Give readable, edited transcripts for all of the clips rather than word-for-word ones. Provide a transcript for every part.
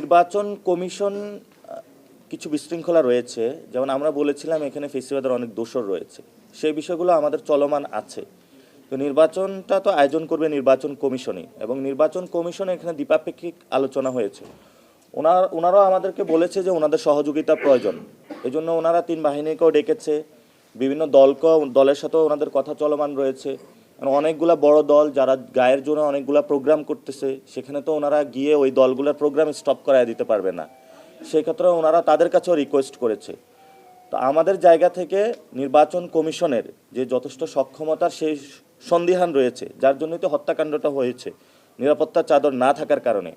নির্বাচন কমিশন কিছু বিশৃঙ্খলা রয়েছে, যেমন আমরা বলেছিলাম এখানে ফেসিবাদের অনেক দোষর রয়েছে, সেই বিষয়গুলো আমাদের চলমান আছে। তো নির্বাচনটা তো আয়োজন করবে নির্বাচন কমিশনই, এবং নির্বাচন কমিশনে এখানে দ্বিপাক্ষিক আলোচনা হয়েছে। ওনারাও আমাদেরকে বলেছে যে ওনাদের সহযোগিতা প্রয়োজন, এই জন্য ওনারা তিন বাহিনীকেও ডেকেছে, বিভিন্ন দলের সাথেও ওনাদের কথা চলমান রয়েছে। অনেকগুলা বড় দল যারা গায়ের জন্য অনেকগুলা প্রোগ্রাম করতেছে, সেখানে তো ওনারা গিয়ে ওই দলগুলোর প্রোগ্রাম স্টপ করায় দিতে পারবে না, সেক্ষেত্রে ওনারা তাদের কাছেও রিকোয়েস্ট করেছে। তো আমাদের জায়গা থেকে নির্বাচন কমিশনের যে যথেষ্ট সক্ষমতার সেই সন্দিহান রয়েছে, যার জন্যই তো হত্যাকাণ্ডটা হয়েছে, নিরাপত্তার চাদর না থাকার কারণে।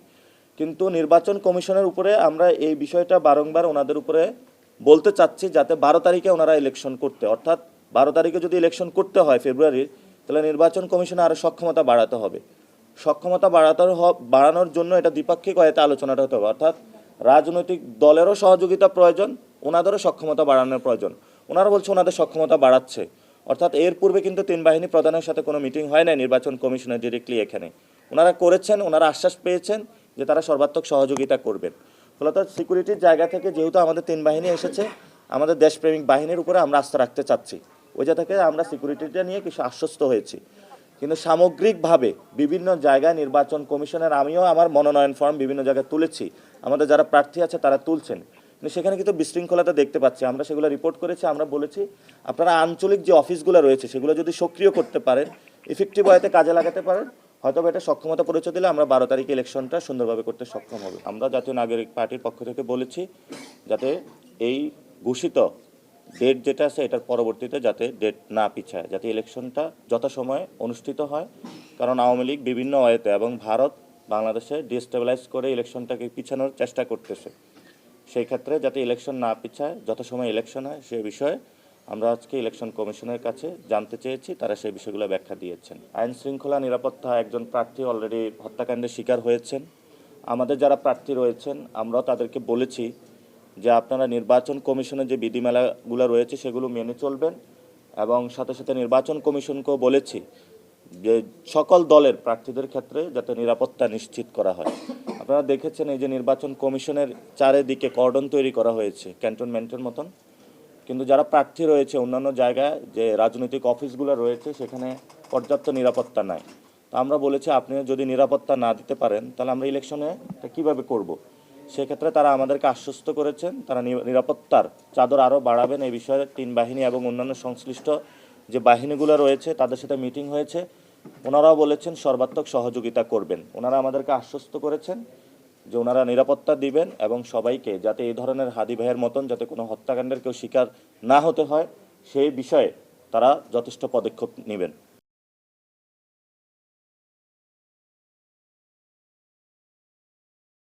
কিন্তু নির্বাচন কমিশনের উপরে আমরা এই বিষয়টা বারংবার ওনাদের উপরে বলতে চাচ্ছি, যাতে 12 তারিখে ওনারা ইলেকশন করতে, অর্থাৎ 12 তারিখে যদি ইলেকশন করতে হয় ফেব্রুয়ারির, তাহলে নির্বাচন কমিশনে আরও সক্ষমতা বাড়াতে হবে। সক্ষমতা বাড়ানোর জন্য এটা দ্বিপাক্ষিক হয়তো আলোচনাটা হতে হবে, অর্থাৎ রাজনৈতিক দলেরও সহযোগিতা প্রয়োজন, ওনাদেরও সক্ষমতা বাড়ানোর প্রয়োজন। ওনারা বলছে ওনাদের সক্ষমতা বাড়াচ্ছে, অর্থাৎ এর পূর্বে কিন্তু তিন বাহিনী প্রধানের সাথে কোনো মিটিং হয় না নির্বাচন কমিশনের ডিরেক্টলি এখানে। ওনারা করেছেন, ওনারা আশ্বাস পেয়েছেন যে তারা সর্বাত্মক সহযোগিতা করবেন। ফলত সিকিউরিটির জায়গা থেকে যেহেতু আমাদের তিন বাহিনী এসেছে, আমাদের দেশপ্রেমিক বাহিনীর উপরে আমরা আস্থা রাখতে চাচ্ছি, ওই জায়গা থেকে আমরা সিকিউরিটিটা নিয়ে কিছু আশ্বস্ত হয়েছি। কিন্তু সামগ্রিকভাবে বিভিন্ন জায়গায় নির্বাচন কমিশনের, আমিও আমার মনোনয়ন ফর্ম বিভিন্ন জায়গায় তুলেছি, আমাদের যারা প্রার্থী আছে তারা তুলছেন, কিন্তু সেখানে কিন্তু বিশৃঙ্খলতা দেখতে পাচ্ছি। আমরা সেগুলো রিপোর্ট করেছি, আমরা বলেছি আপনারা আঞ্চলিক যে অফিসগুলো রয়েছে সেগুলো যদি সক্রিয় করতে পারেন, ইফেক্টিভ ওয়েতে কাজে লাগাতে পারেন, হয়তো এটা সক্ষমতা পরিচয় দিলে আমরা 12 তারিখে ইলেকশনটা সুন্দরভাবে করতে সক্ষম হবে। আমরা জাতীয় নাগরিক পার্টির পক্ষ থেকে বলেছি যাতে এই ঘোষিত ডেট যেটা আছে এটার পরবর্তীতে যাতে ডেট না পিছায়, যাতে ইলেকশনটা যথাসময়ে অনুষ্ঠিত হয়। কারণ আওয়ামী লীগ বিভিন্ন ওয়েতে এবং ভারত বাংলাদেশে ডিস্টেবিলাইজ করে ইলেকশনটাকে পিছানোর চেষ্টা করতেছে, সেই ক্ষেত্রে যাতে ইলেকশন না পিছায়, যথাসময়ে ইলেকশন হয়, সে বিষয়ে আমরা আজকে ইলেকশন কমিশনের কাছে জানতে চেয়েছি, তারা সেই বিষয়গুলো ব্যাখ্যা দিয়েছেন। আইন শৃঙ্খলা নিরাপত্তা, একজন প্রার্থী অলরেডি হত্যাকাণ্ডের শিকার হয়েছেন। আমাদের যারা প্রার্থী রয়েছেন আমরাও তাদেরকে বলেছি যে আপনারা নির্বাচন কমিশনের যে বিধিমালাগুলো রয়েছে সেগুলো মেনে চলবেন, এবং সাথে সাথে নির্বাচন কমিশনকেও বলেছি যে সকল দলের প্রার্থীদের ক্ষেত্রে যাতে নিরাপত্তা নিশ্চিত করা হয়। আপনারা দেখেছেন এই যে নির্বাচন কমিশনের চারিদিকে কর্ডন তৈরি করা হয়েছে ক্যান্টনমেন্টের মতন, কিন্তু যারা প্রার্থী রয়েছে অন্যান্য জায়গায় যে রাজনৈতিক অফিসগুলো রয়েছে সেখানে পর্যাপ্ত নিরাপত্তা নাই। তো আমরা বলেছি আপনি যদি নিরাপত্তা না দিতে পারেন তাহলে আমরা ইলেকশনে কীভাবে করব। সেক্ষেত্রে তারা আমাদেরকে আশ্বস্ত করেছেন তারা নিরাপত্তার চাদর আরও বাড়াবেন। এই বিষয়ে তিন বাহিনী এবং অন্যান্য সংশ্লিষ্ট যে বাহিনীগুলো রয়েছে তাদের সাথে মিটিং হয়েছে, ওনারাও বলেছেন সর্বাত্মক সহযোগিতা করবেন। ওনারা আমাদেরকে আশ্বস্ত করেছেন যে ওনারা নিরাপত্তা দিবেন এবং সবাইকে যাতে এই ধরনের হাদি ভাইয়ের মতন যাতে কোনো হত্যাকাণ্ডের কেউ শিকার না হতে হয় সেই বিষয়ে তারা যথেষ্ট পদক্ষেপ নেবেন।